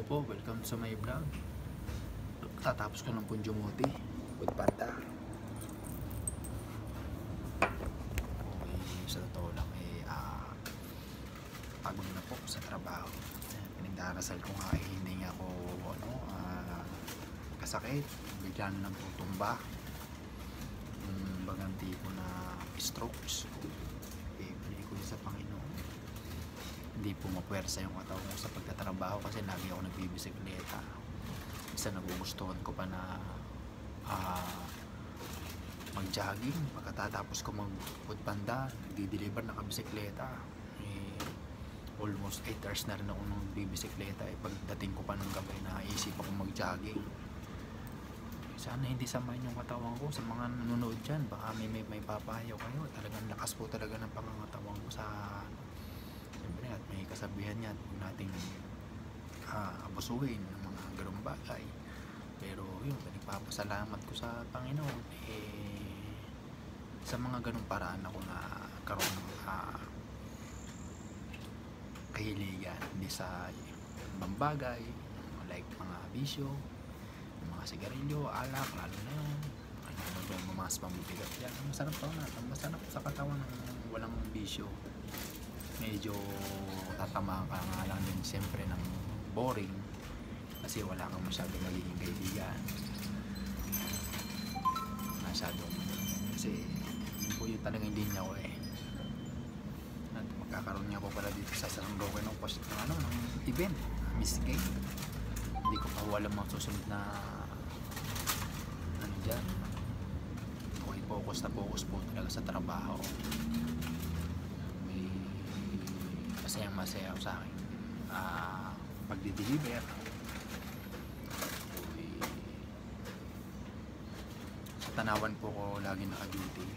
po, welcome sa my vlog. Tatapos ko ng Punjumuti with Panda. Okay, sa totoo lang pagod na po sa trabaho. Pinagdarasal ko nga hindi nga ako kasakit, bigla na lang po tumba. Baganti ko na strokes. Pili ko sa Panginoon. Hindi po mapwersa yung katawan ko sa pagtatrabaho kasi lagi ako nagbibisikleta. Isa nagugustuhan ko pa na mag-jogging. Pagkatapos ko mag-Foodpanda, nagdi-deliver na kabisikleta. Almost 8 hours na rin ako nung nagbibisikleta. Pagdating ko pa ng gabay na isip ako mag-jogging. Sana hindi samahin yung katawan ko sa mga nanonood dyan. Baka may papayaw kayo. Talagang lakas po talaga ng pangangatawan ko sa siyempre at may kasabihan yan. Huwag nating abusuhin ng mga ganung bagay. Pero yun, nagpapasalamat ko sa Panginoon sa mga ganung paraan ako na karoon ng kahiligan. Hindi sa ibang bagay like mga bisyo, mga sigarilyo, alak, lalo na yan mas pambibigat yan. Masarap pa na, masarap sa katawan ng walang bisyo. Medyo tatamaan ka nga lang din siyempre ng boring kasi wala kang masyadong magiging kaibigan masyadong kasi yun po yun talagang linya ko at magkakaroon niya po pala dito sa San Roque ng post ng event Miss Gay. Hindi ko pa alam ang susunod na dyan. Okay, focus po talaga sa trabaho. May masaya ako sa akin pagdi-deliver. Sa tanawan po ko lagi naka-duty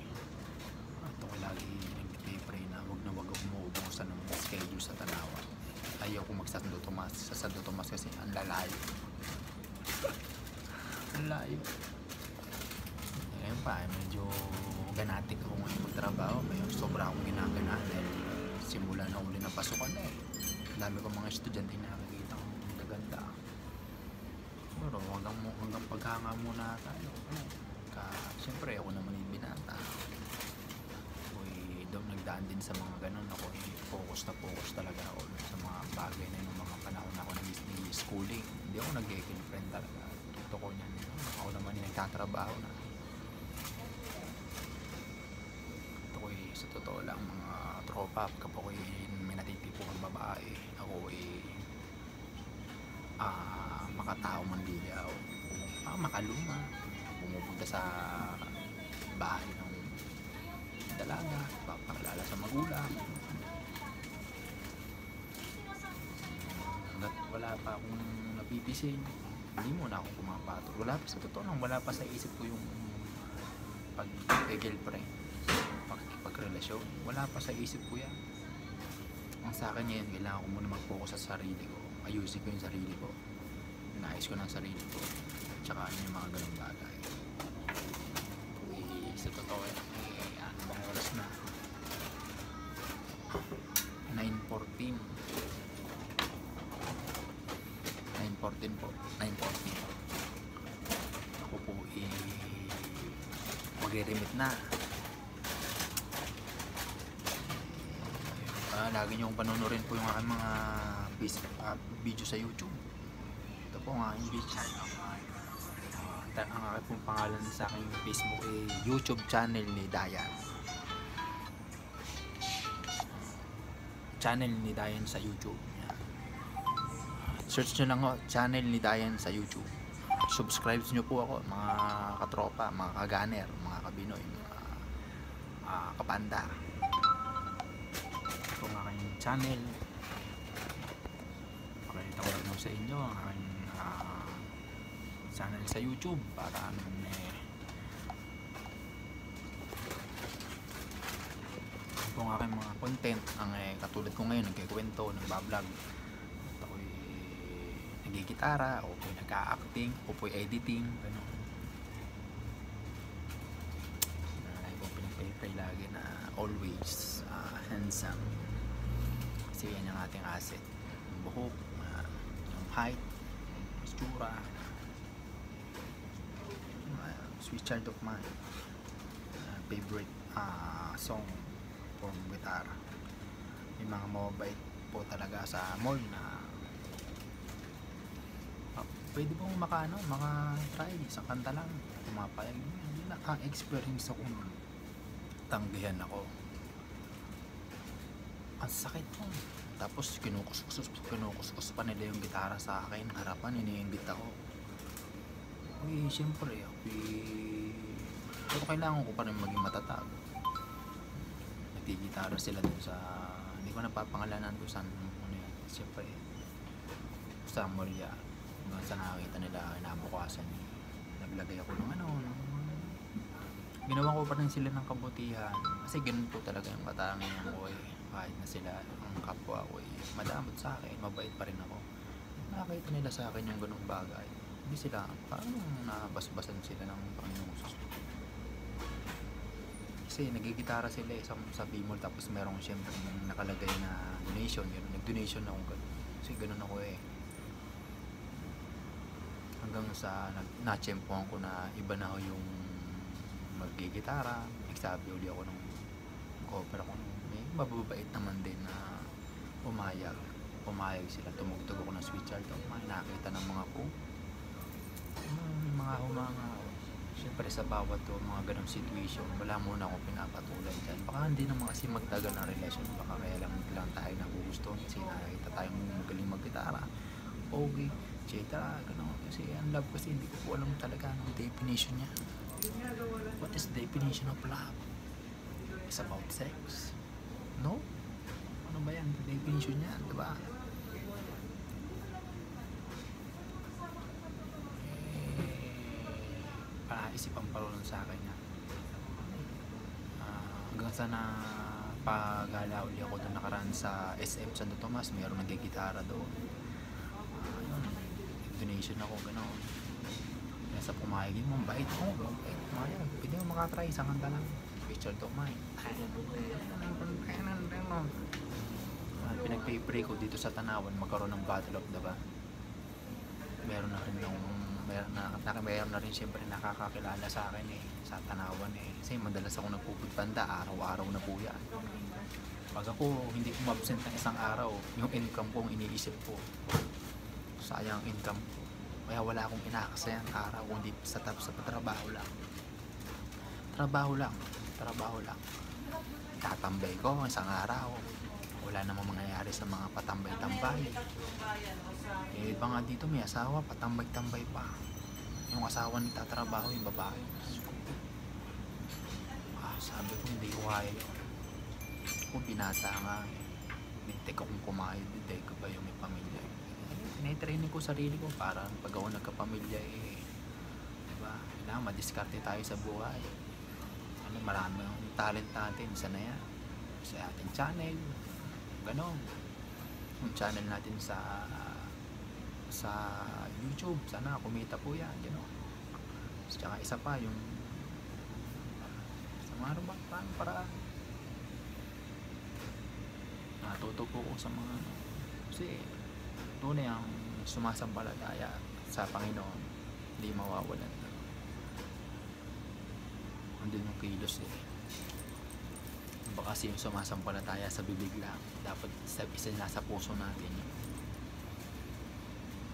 at ako lagi nag-pray na wag ako umuubusan ng schedule sa tanawan. Ayaw ko sa Santo Tomas kasi ang lalayo. Ang layo. Ngayon pa, medyo ganatik ako ngayon magtrabaho. May sobra akong ginagalaan dahil simula na uli na pasukan ang dami kong mga estudyante na nakikita kong magaganda. Pero hanggang paghanga muna tayo. Siyempre ako naman yung binata. Doon nagdaan din sa mga ganun. Ako focus talaga ako sa mga bagay na yung mga panahon ako nag-schooling. Hindi ako nag-girlfriend talaga. Totoo niyan. Ako naman yung nagtatrabaho na. Sa totoo lang mga tropa kapag may natitipong babae ako makatao manligaw makaluma pumupunta sa bahay ng dalaga papakilala sa magulang hanggat wala pa akong napipisin hindi muna akong pumapatol. Sa totoo lang wala pa sa isip ko yung pag-girlfriend pagrelasyon, wala pa sa isip ko yan. Ang sa akin yan, kailangan ko muna mag-focus sa sarili ko, ayusin ko yung sarili ko, naayos ko ng sarili ko, tsaka yung mga ganong bagay. Sa totoo ano bang oras na 9:14 po 9:14 ako po magre-remit na. Lagi niyong panonorin po yung aking mga video sa YouTube. Ito po ang aking video. Ang aking pong pangalan sa aking Facebook YouTube channel ni Dayan. Channel ni Dayan sa YouTube. Search nyo lang channel ni Dayan sa YouTube. Subscribe nyo po ako mga katropa, mga kaganer, mga kabinoy, mga kapanda. Ang aking channel pakita ko lang sa inyo ang aking channel sa YouTube para ito ang aking mga content ang katulad ko ngayon nagkikwento, nagbablog at ako'y nagigitara o po'y nag-a-acting o po'y editing gano'n. Ako pinapay lagi na always handsome kasi yan ang ating asset, yung buhok, yung height, itsura. Sweet Child of Mine, favorite song from guitar. May mga mababait po talaga sa mall na pwede pong maka-try sa kanta lang, pumapayag. Hindi naka-experience ako, tanggihan ako, ang sakit po. Tapos kinukuskus pa nila yung gitara sa akin harapan, iniimbit ako. Siyempre pero kailangan ko pa rin maging matatag. Nagigitara sila dun sa, hindi ko napapangalanan kung saan, siyempre sa Moria, hanggang sa nakakita nila inabukasan, naglagay ako ng ginawa ko pa rin sila ng kabutihan, kasi ganun po talaga yung katangian ko kahit na sila ang kapwa ko madamot sa akin, mabait pa rin ako. Nakakita nila sa akin yung ganung bagay, hindi sila parang nabasbasan sila ng Panginoong Jesus. Kasi nagigitara sila sa Bimol, tapos merong siyempre nakalagay na donation, yun, nag-donation ako ganun. Kasi ganun ako hanggang sa na-tsempohan ko na iba na ako yung magigitara. Nagsabi uli ako ng cover ako, may mababait naman din na pumayag sila, tumugtog ako ng Sweet Child of Mine. Nakita ng mga mga humanga. Siyempre sa bawat mga ganong situation, wala muna akong pinapatulan dyan. Baka hindi naman kasi magtagal ng relasyon, baka kaya lang tayo nagugustuhan kasi nakikita tayong magaling maggitara, okay, etc. Ganun. Kasi ang love, kasi hindi ko po alam talaga ang definition niya. What is the definition of love? It's about sex? No? Ano ba yan? The definition niya, diba? Isipang parulong sa akin na hanggang sa pagala uli ako doon nakaraan sa SM Santo Tomas, mayroon nagigitara doon. Donation ako, gano'n. Nasa pumayagin mo, bait ako, bait, mayag, pwede mo makatry, isang kanta lang, Sweet Child of Mine. Pinag-pray ko dito sa Tanawan, magkaroon ng Battle of the Band. Meron na rin siyempre nakakakilala sa akin sa Tanawan kasi madalas ako nagpupunta, araw-araw na po yan. Pag ako hindi umabsent ng isang araw, yung income ko iniisip ko, sayang income ko, kaya wala akong inakasayang araw kundi sa trabaho lang. Tatambay ko isang araw, wala namang mangyayari sa mga patambay-tambay. Iba nga dito may asawa, patambay-tambay pa. Yung asawa nagtatrabaho, yung babae. Sabi ko hindi ko kaya yun. Kung binata nga, bintek akong kumain, bintek ko ba yung may pamilya. Tinitraining ko sarili ko para pag ako nagkapamilya diba, kailangan madiskarte tayo sa buhay. Marami ang talent natin, isa na yan sa ating channel, ganon. Yung channel natin sa YouTube, sana kumita po yan, gano'n. Tsaka isa pa yung sa mga paraan natuto po ko sa mga kasi tunay ang sumasampalataya sa Panginoon, hindi mawawalan. Andun yung kilos baka kasi yung sumasampalataya sa bibig lang, dapat isa nasa puso natin yun.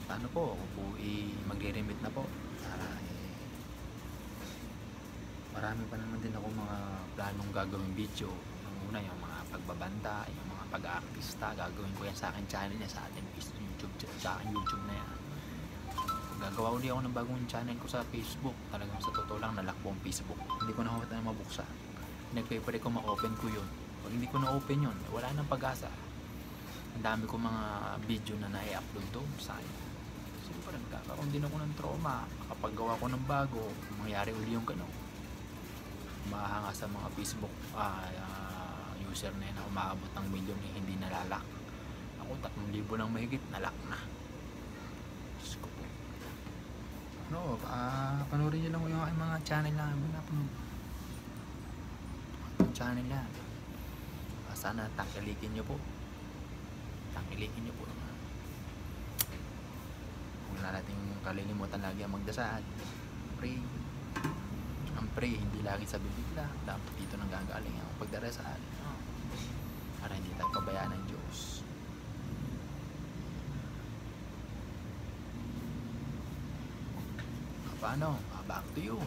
Paano po ako po magre-remit na po para marami pa naman din ako mga planong gagawing video. Yung una yung mga pagbabanta, yung mga pag-aartista, gagawin ko yan sa akin channel niya, sa atin YouTube, sa akin YouTube na yan. Gagawa ulit ako ng bagong channel ko sa Facebook. Talagang sa totoo lang nalakbo ang Facebook, hindi ko na mabuksan. Nagpe-pray ko ma-open ko yun. Pag hindi ko na-open yun, wala nang pag-asa. Ang dami ko mga video na na-i-upload doon, sayang. Siyempre nagkakaroon din ako ng trauma kapag gawa ko ng bago, mangyari uli yung gano'n. Mahanga sa mga Facebook user na umaabot ng milyon hindi nalalak. Ako 3,000 lang mahigit, nalak na. Panoorin nyo lang yung aking mga channel na yan. Sana tangkilikin nyo po kung wala nating kalilimutan lagi ang magdasal. Pray. Ang pray, hindi lagi sa bibig lang. Dapat dito nang gagaling ang pagdarasal. Para hindi tayo pabayaan ng Diyos. Paano? Back to you.